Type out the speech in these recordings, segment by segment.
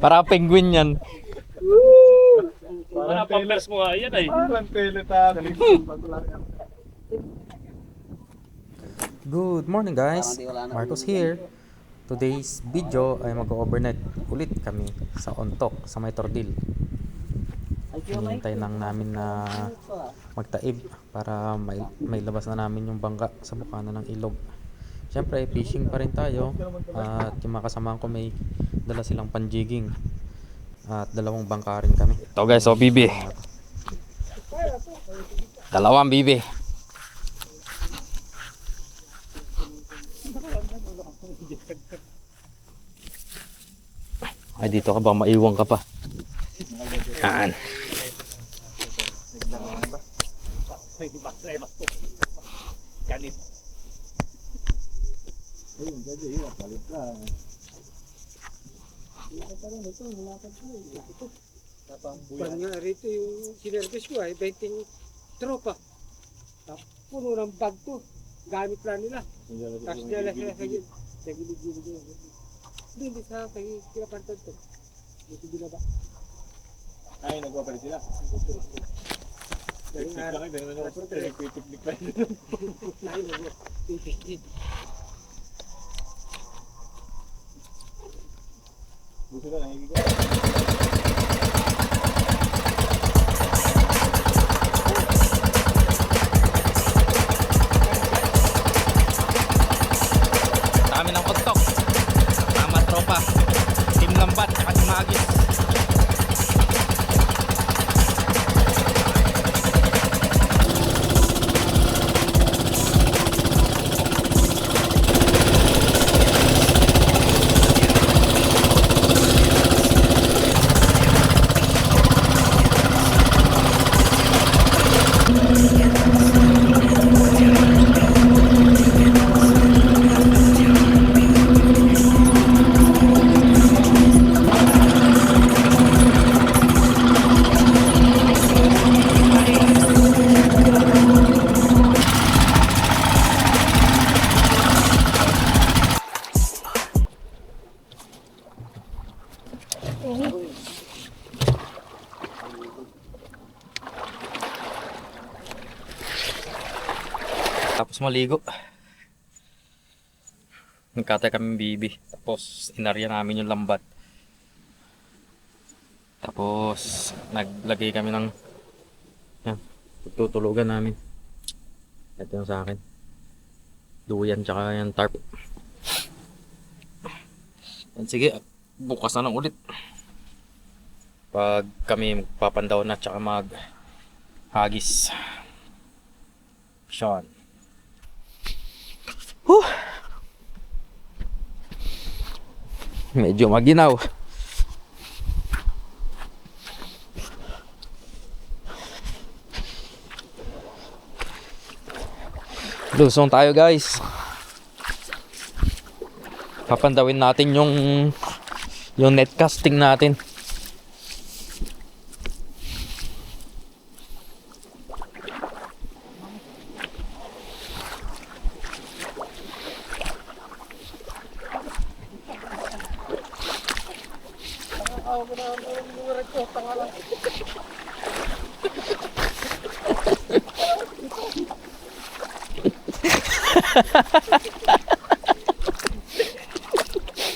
Para penguin yan. Para pampers mo nga yan ay. Parang peleta. Good morning guys, Marcos here. Today's video ay mag-overnight ulit kami sa Ontok, sa May Tordil. Hinihintay lang namin na magtaib para may labas na namin yung bangka sa bukana ng ilog. Siyempre fishing pa rin tayo at yung mga kasamahan ko may dala silang panjiging at dalawang bangka rin kami. Ito guys, so bibi. Dalawang bibi. Ay, dito ka ba? Maiwang ka pa. Yan. Ganit. Ayun, jadi yun. Palit lang. Pan nga rito yung sinervice ko ay 20 tropa. Puno ng bag to. Gamit lang nila. Tapos nila sila sa gilid-gilid. Hindi sa kinapantan to. Dito binaba. Ay, nagpapalit sila. Picnic lang kayo. Dahil naman ako picnic pa yun. Gusto na, nakikita. Kami ng Ontok. Tama tropa. Team Lambat at si Magis. Tapos maligo. Nagkatay kami bibi. Tapos inarya namin yung lambat. Tapos naglagay kami ng yan, tutulugan namin. Ito yung sa akin. Duyan tsaka yung tarp. Yan, sige, bukas na lang ulit. Pag kami magpapandaw na tsaka mag hagis. Sean. Medyo maginaw. Lusong tayo guys. Papandawin natin yung net casting natin.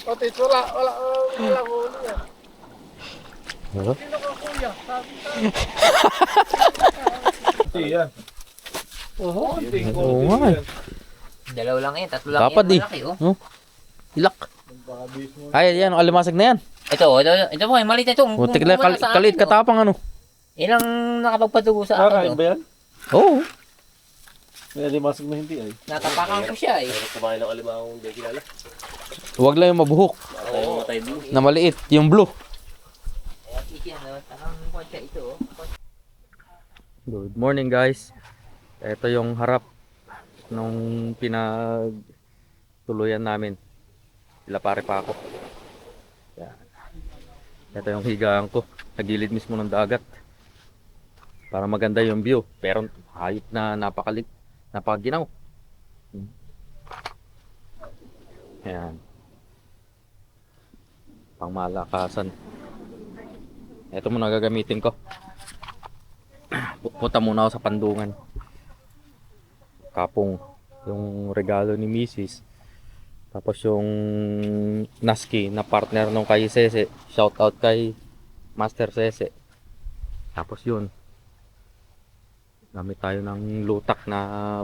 Otis, wala huli yan. Hello? Sino ka kuya? Sabi tayo. Yan. Oo nga. Dalaw lang yan, tatlo lang Dapat yan, di. malaki oh. No? Ilak. Ay, yan, alimasag na yan. Ito po, maliit na ito. Butik na kalit katapang ano. Ilang nakapagpatubo sa Kakain akin. ba yan? Oo. May alimasag na hindi ay. Natapakan ko siya eh. Kumain ng alimahong hindi kilala. Huwag lang yung mabuhok Tayo matay blue. na maliit, yung blue. Kaya iyan, takang kotsa ito oh. Good morning guys. Ito yung harap nung pinagtuluyan namin. Sila pare pa ako. Yan. Ito yung higaan ko. Nagilid mismo ng dagat. Para maganda yung view. Pero hayop na napakaginaw. Ayan. Pangmalakasan. Ito muna gagamitin ko. Punta muna ako sa Pandungan. Kapong yung regalo ni Mrs. Tapos yung Naski na partner nung kay Sese. Shout out kay Master Sese. Tapos yun. Gamit tayo ng lutak na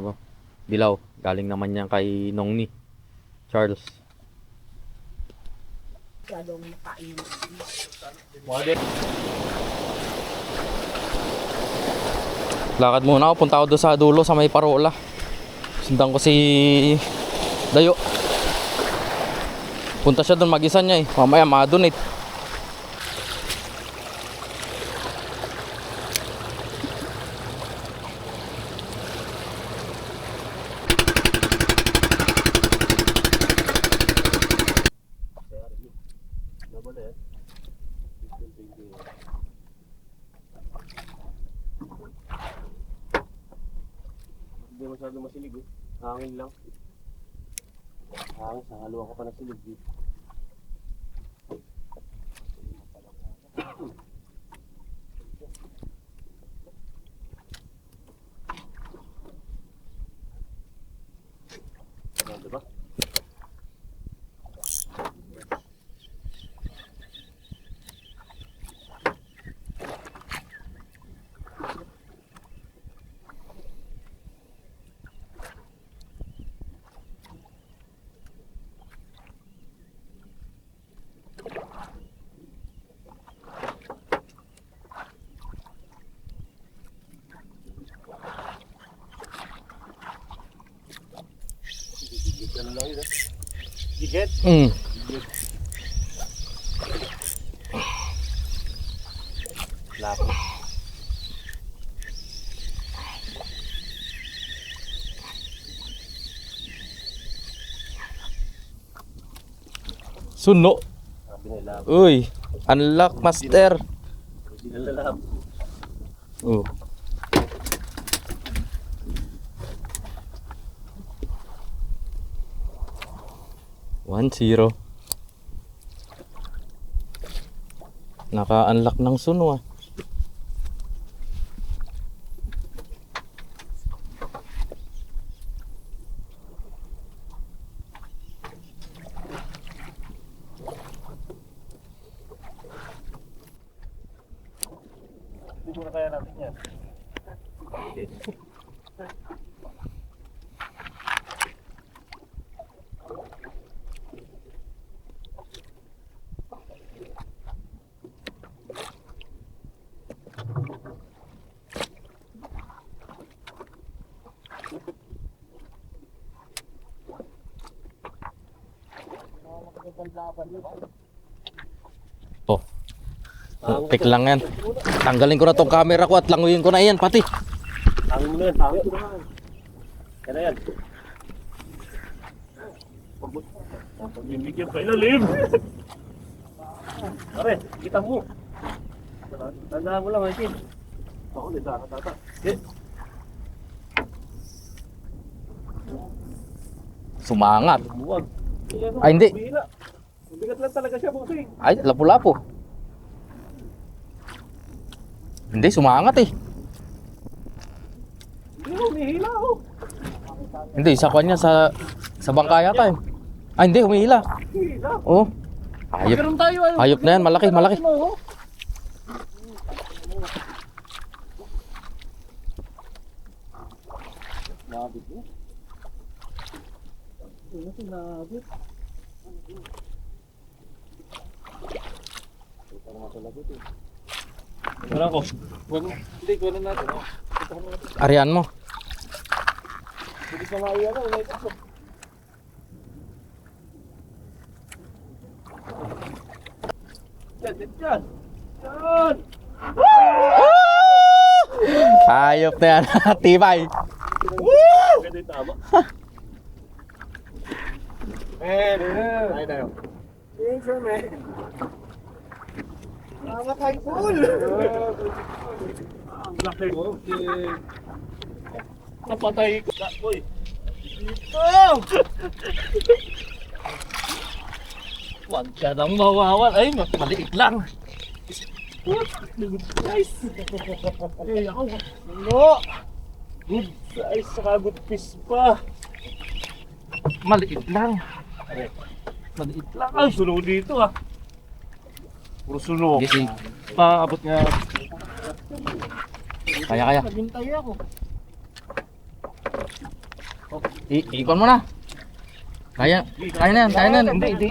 dilaw. Galing naman yan kay Nongni Charles. Lakad muna ako, punta ako doon sa dulo sa may parola. Sundan ko si Dayo. Punta siya doon, mag-isa niya eh. Mamaya ma-donate. Hindi masyado masilig eh. Hangin lang. Hangin, sa haluan ko pa ng silig eh. Diba? Ano lang yun eh. Giget? Lapo. Suno. Sabi nila. Uy, unlock master. Hindi nila lahat. Oh. One zero. Naka-unlock ng suno ah. Hindi mo na kaya natin yan. Oh. Tik lang yan. Tanggalin ko na tong camera ko at languyin ko na yan pati. Hangin mo na yan. Hangin mo na yan. Yan na yan. Pagbibigyan pa ilalim. Pare, kita mo. Tandaan mo lang, Martin. Ako, nita. Sumangat. Buwag. Ay, hindi. Mabigat lang talaga siya, bossing. Ay, lapu-lapu. Hindi, sumangat eh. Hindi mo, humihila ako. Hindi, sa kanya sa bangka yata eh. Ay, hindi, humihila. Humihila. Oh. Hayop. Ganun tayo, ano? Hayop na yan, malaki, malaki. Nabit mo. Ano ito, nabit? Wala ko. Hindi, kuha na natin. Arian mo. Hindi ka maiya na, ulit ako. Yan, yan. Yan! Hayop na yan. Tibay. Pwede tama. Ay tayo. Thanks, man. Nakakain pool. Ang laki mo. Napatay ka. Uy. Huwag ka nang mawawal. Ay, maliit lang. Nice. Ay, ako. No. Good size, saka good fish pa. Maliit lang. Maliit lang. Ay, sunog dito ah. Puro sunog. Gising. Paabot nga. Kaya. Naghintay ako. Ikon mo na. Kaya na yan. Hindi.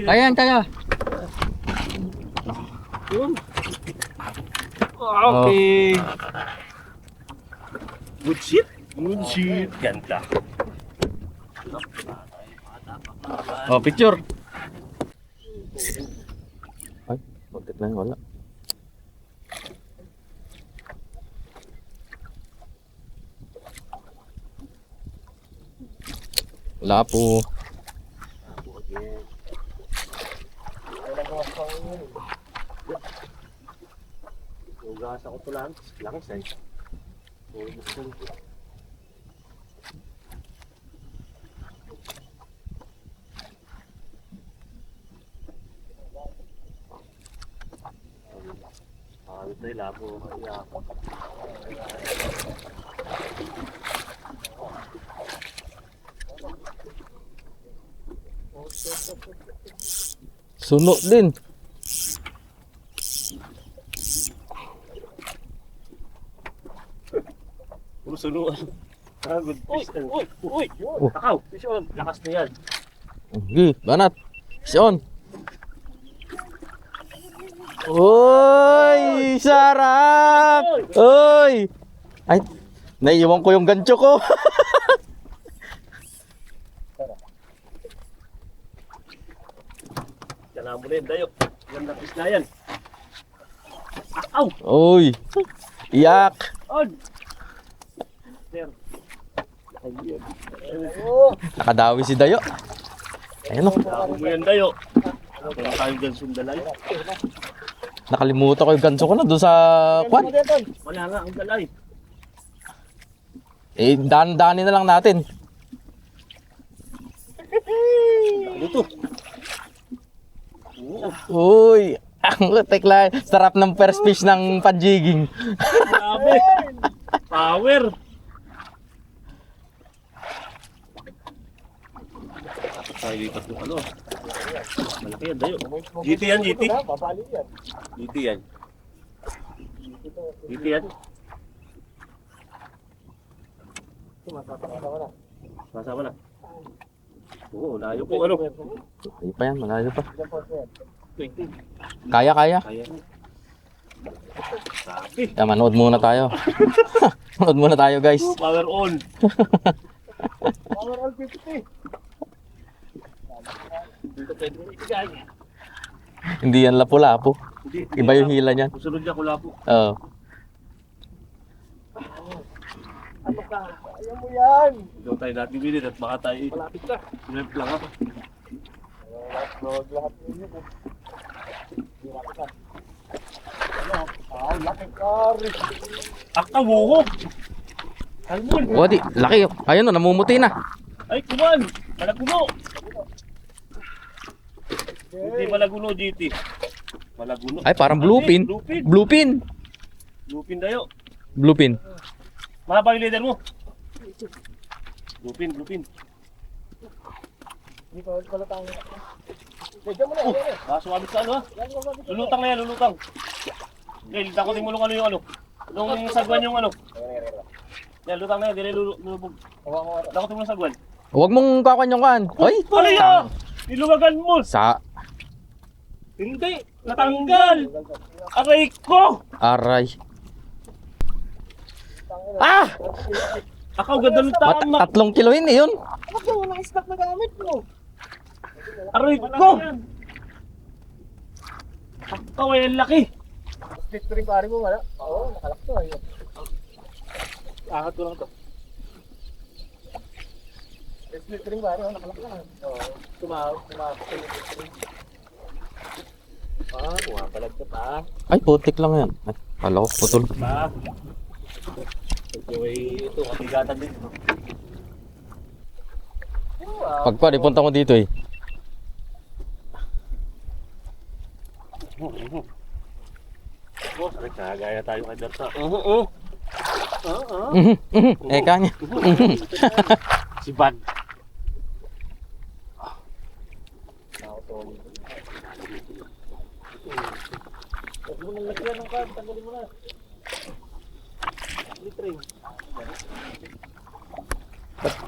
Kaya. Okay. Good shit. Ganda. Oh, picture. Ay, kontik lang, wala. Wala po. Ugas ako to lang. Lang size. Ito yung labo. Suno din. Puro sunuan. Good fish. Uy! Takaw! Fish on! Lakas na yan. Okay, banat. Sion. Uy, sarap. Uy. Ay, naiiwan ko yung gancho ko. Yan mo na yun, dayo. Ganda fish na yan. Takaw! Uy. Iyak. On! There. Nakadawi si Dayo. Ayun o. Takaw mo yan, dayo. Wala tayong gansong dalay. Nakalimutan ko yung gancho ko na doon sa kwan. Wala nga ang dalay. Eh, daan-daanin na lang natin. Dito. Uy. Ang lutik lang. Sarap ng first fish ng panjiging. Grabe. Power. Tayo dito ng ano. Malaki yan, dayo. GT yan, GT. GT yan. GT yan. Masama na. Oo, layo po ano. Ay pa yan, malayo pa. 20. Kaya. Kaya. Sabi. Kaya manood muna tayo. Manood muna tayo guys. Power on. Power all 50. Dito pwede mo ibigay. Hindi yan lapu-lapu. Hindi. Iba yung hila niyan. Susunod niya kula po. Oo. Ano ka? Ayaw mo yan. Ikaw tayo natin bilid at baka tayo malapit ka. Sinap lang ako. Lahat ninyo. Laki kari. Akawo! Almon! O di, laki. Ayun o, namumuti na. Ay, kuman! Malaguno! Hindi malaguno, GT. Malaguno. Ay, parang bluepin. Bluepin. Bluepin. Bluepin tayo. Bluepin. Mahaba yung leader mo. Bluepin. Hindi ko pala tayo. Diyan mo na. Sumabit sa ano ha? Lulutang na yan, lulutang. Okay, takutin mo ano yung ano. Nung sagwan yung ano. Yan, lutang na yan, dire lulubog. Takutin mo ng sagwan. Huwag mong kakan yung kan. Ay, Ano yan? Niluwagan mo! sa Hindi! Natanggal! Aray ko! aray. Ah! Akaw, ganda ng tama! 3 kilo yun eh yun. Ano ko? Walang stock na gamit mo. Aray ko! Akaw, ay ang laki! Split ko rin pare mo wala. Oo, nakalak to. Ayun. Angat ko lang to. Split ko rin pare. Nakalak na. Oo. Tumawag. Pumapalag ka pa. Ay, putik lang yan. Ay, kala ko putol. Pa. Medyo ito, kabigatan din. Pagpa, di punta ko dito eh. Oh, nagkagaya tayo kay Berta. Kanya. Si Bad.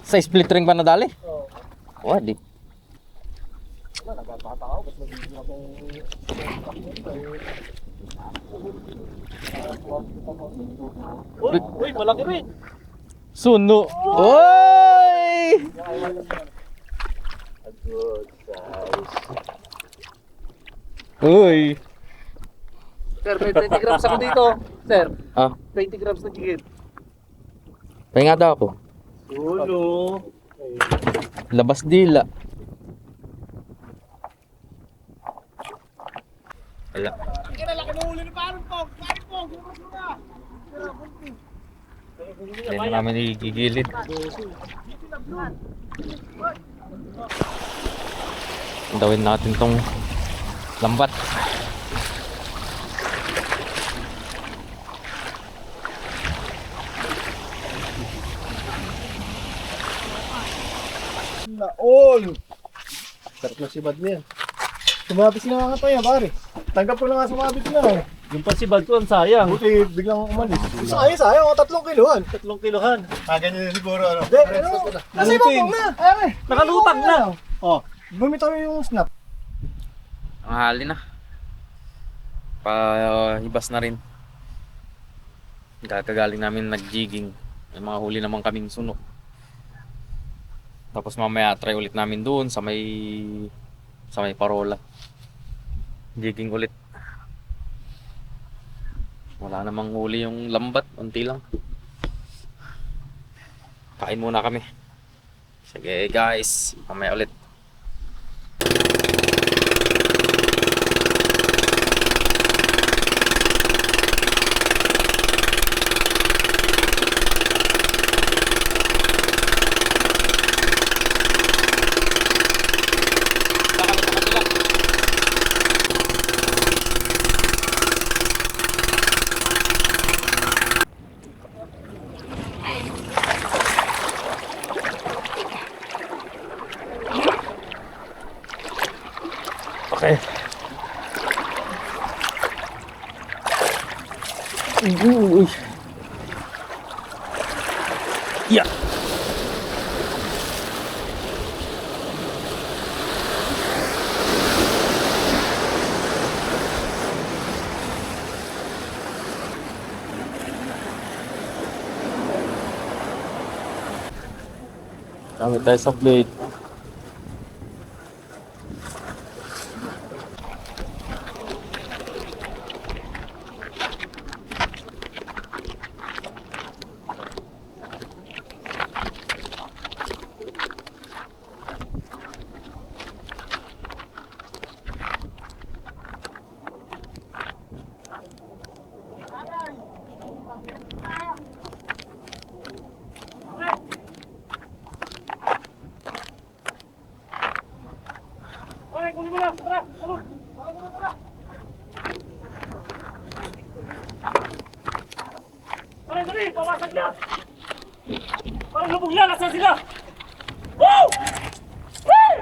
Sa split ring ba nadali? Oo. Di. Uy, malaki rin. Suno. Oy! Good size. Uy. Sir, may 20 grams ako dito. Sir, Ah, 20 grams na gigit. pahinga daw ako. Ulo. Labas dila. Wala. Hindi na namin igigilid. Dawin natin tong lambat. Na all. Sarap na si Bad niya. Sumabit sila nga pa yan, pare. Tanggap ko na nga sumabit na. Yung pasibad ko, ang sayang. Buti biglang umalis. Sayang, 3 kilohan. 3 kilohan. Ganyan siguro, ano? Hindi, ano? Nasa ibang na. Ay, Nakalutang na. Oh, bumitaw yung snap. Ang hali na. Pahibas na rin. Kakagaling namin nag-jigging. May mga huli naman kaming suno. Tapos mamaya try ulit namin doon sa may parola. Jigging ulit. Wala namang huli yung lambat, unti lang. Kain muna kami. Sige guys, mamaya ulit. Okay. Yeah. Gamit tayo sa blade. Okay, kunin mo na. Tara, tulog. Tara, dali, pawasan niya. Parang lubog yan, nasa sila. Woo! Woo!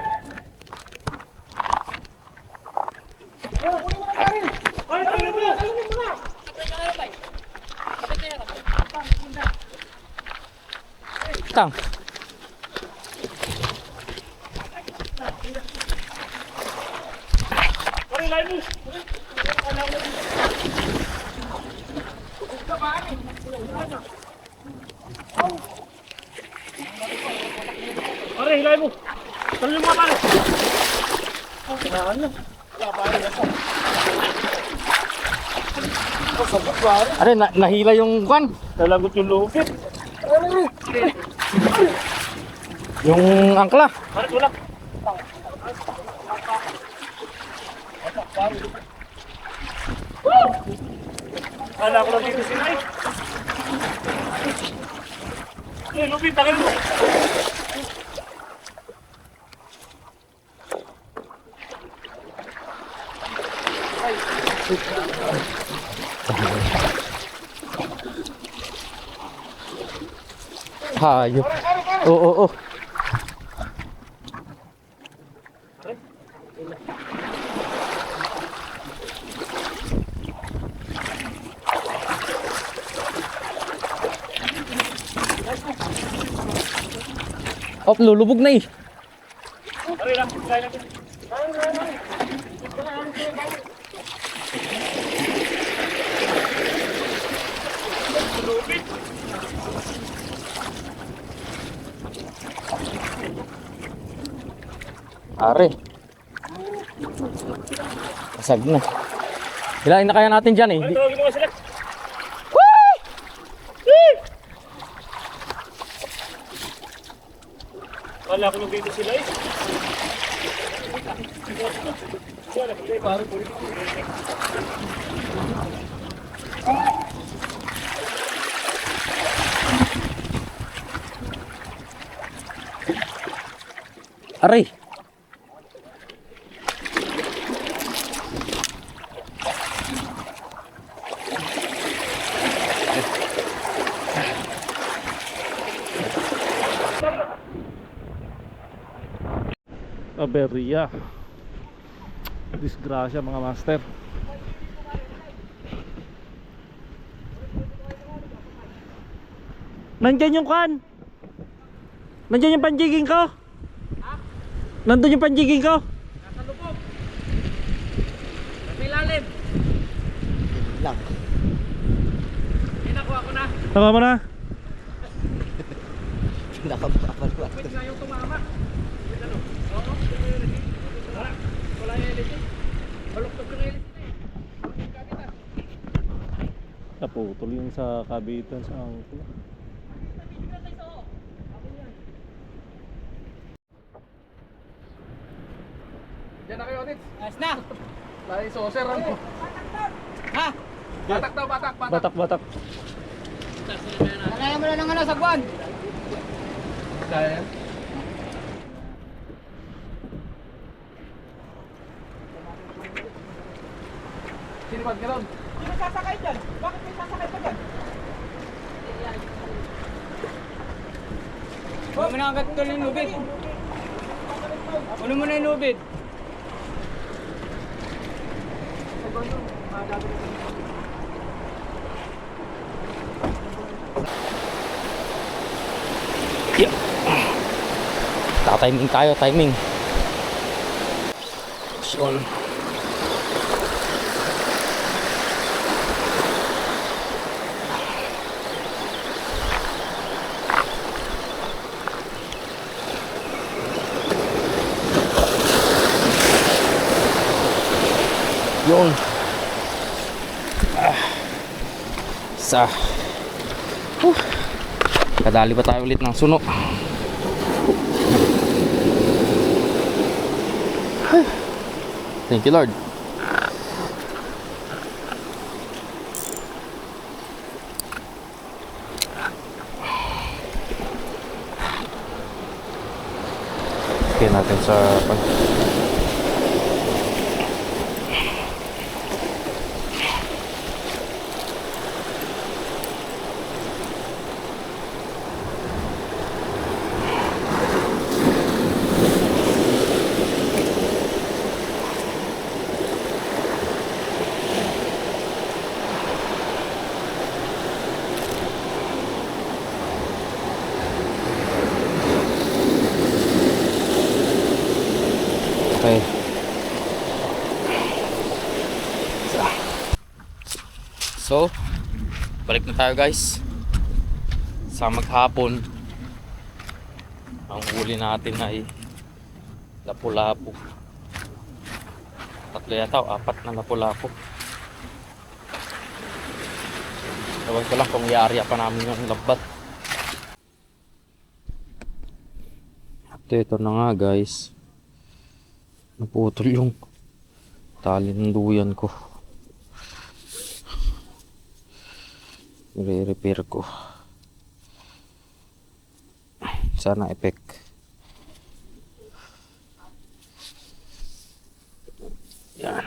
Ay, tangin mo na. Tang. Pare, lain mo. Pare, hilahin mo. Talon mo pare. Ano, nahila yung kwan? Nalagot yung lupit. Yung angkla. Pare, tulak. Kala ko lang dito sila eh. Lupit, tagal mo. Ay. Hayop. Oo. Oh, lulubog na eh. Aray lang, kaya natin. Are. Kasag na. Hilahin na kaya natin dyan eh. Ay, tawagin mo nga sila. Wala ko nung dito sila eh. Aray. Aberya. Disgrasya mga master. Nandyan yung kan. Nandyan yung panjiging ko. Nandun yung panjiging ko. Nasa lubog. Sa ilalim. Lang. Nakuha ko na. Tama mo na. Wait nga yung tumama. Wait ano? Oo. Wala yung LG. Baluktok yung LG na eh. Naputol yung sa kabitan sa angko. Diyan na kayo, Tits. Ayos na. Lagi saucer ano? Ha? Batak daw, batak. Batak. Kaya mo na ng ano, sagwan. Kaya yan? Sinipad ka doon. Sino sasakay dyan? Bakit may sasakay pa dyan? Huwag mo na agad tuloy yung lubid. Ulo mo na yung lubid. Timing tayo, timing. Yun. Yun. Isa. Kadali pa tayo ulit ng suno. Thank you, Lord. Okay natin sa okay. So, balik na tayo guys. Sa maghapon, ang huli natin ay lapu-lapu. 3 yata o 4 na lapu-lapu. Ewan ko lang kung i-area pa namin yung lambat. At ito na nga guys, naputol yung tali ng duyan ko. I-repair ko. Sana epek. Yan.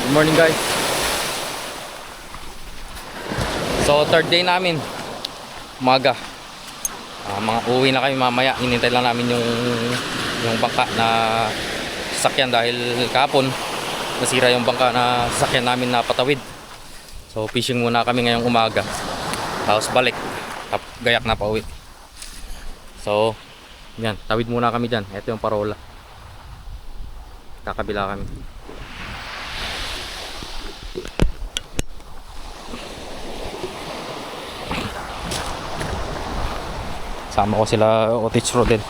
Good morning guys. So third day namin. Umaga. Mga uwi na kami mamaya. Hinintay lang namin yung bangka na sasakyan dahil kahapon nasira yung bangka na sasakyan namin na patawid. So fishing muna kami ngayong umaga. Tapos balik. Gayak na pauwi. So yan, tawid muna kami dyan. Ito yung parola. Kakabila kami. Sama ko sila Otich Rodel.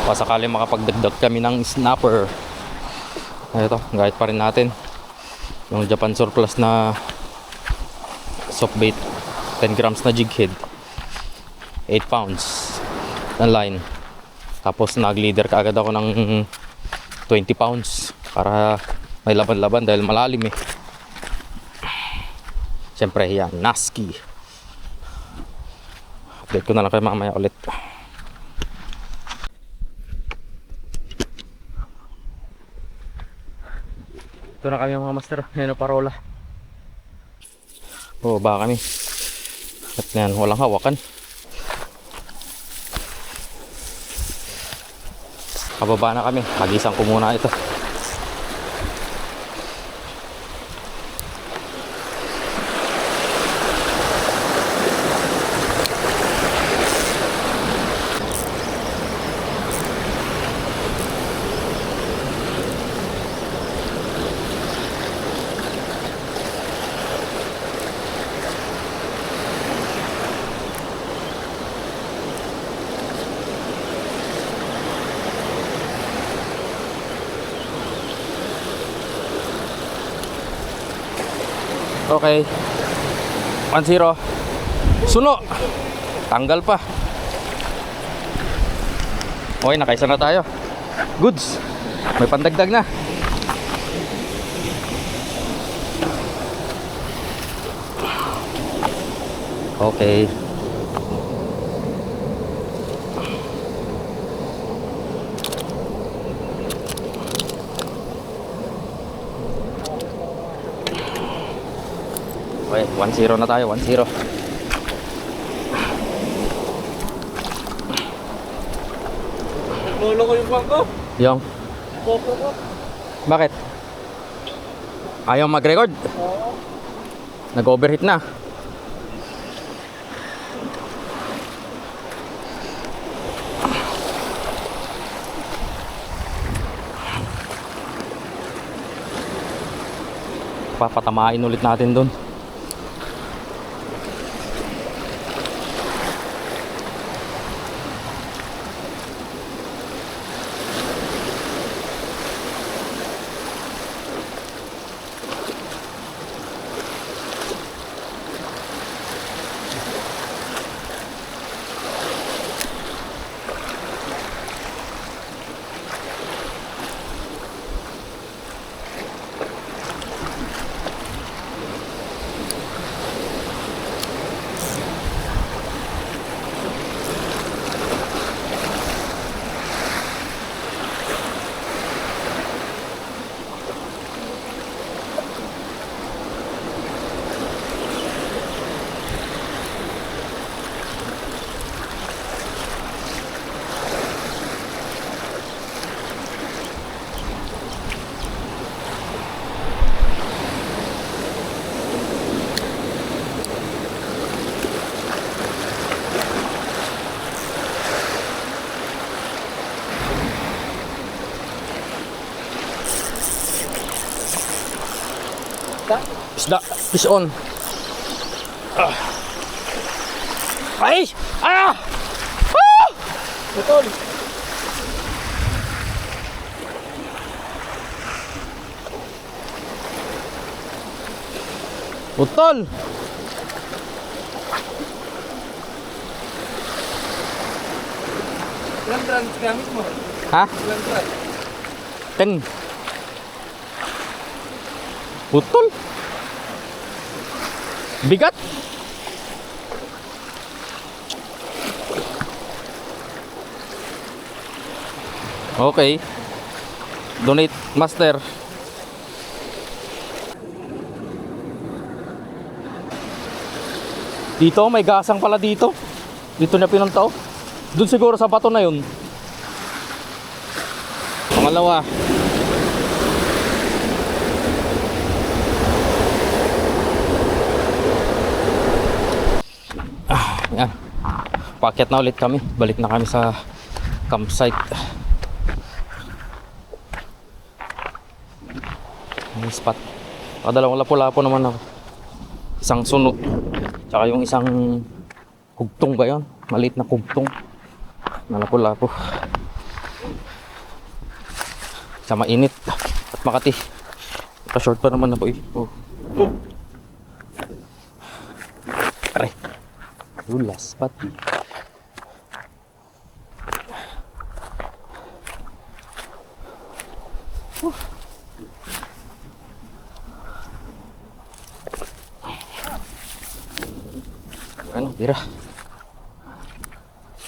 Pasakali makapagdagdag kami ng snapper. Ito, gayet pa rin natin yung Japan surplus na soft bait, 10 grams na jig head, 8 pounds na line. Tapos nag-leader kaagad ako ng 20 pounds para may laban-laban dahil malalim eh. Siyempre yan, Nasky. Update ko na lang kayo mamaya ulit. Ito na kami mga master. Yan o parola. Oo, baka kami. At yan, walang hawakan. Kababa na kami. Hagisang ko muna ito. Okay. 1-0. Suno. Tanggal pa. Okay, nakaisa na tayo. Goods. May pandagdag na. Okay. Okay, 1-0 na tayo, 1-0. Lolo ko yung bangko. Yung, Popo ko. bakit? Ayaw mag-record? Nag-overheat na. Papatamain ulit natin dun. Isda, fish on. Ay! Ah! Ah! Putol. Putol! Ilang trans gamit mo? Ha? Ilang trans? 10. Putol! Bigat! Okay. Donate master. Dito may gasang pala dito. Dito na pinunta oh. Doon siguro sa bato na yun. Pangalawa. Yan. Paakyat na ulit kami. Balik na kami sa campsite. Ang spot. Dalawang lapu-lapo naman ako. Isang sunog. Tsaka yung isang kugtong ba yun? Maliit na kugtong. Na lapu-lapo. Sa mainit. At Makati. Pa-short pa naman ako eh. Oh. Aray. Last spot. Ano, tira.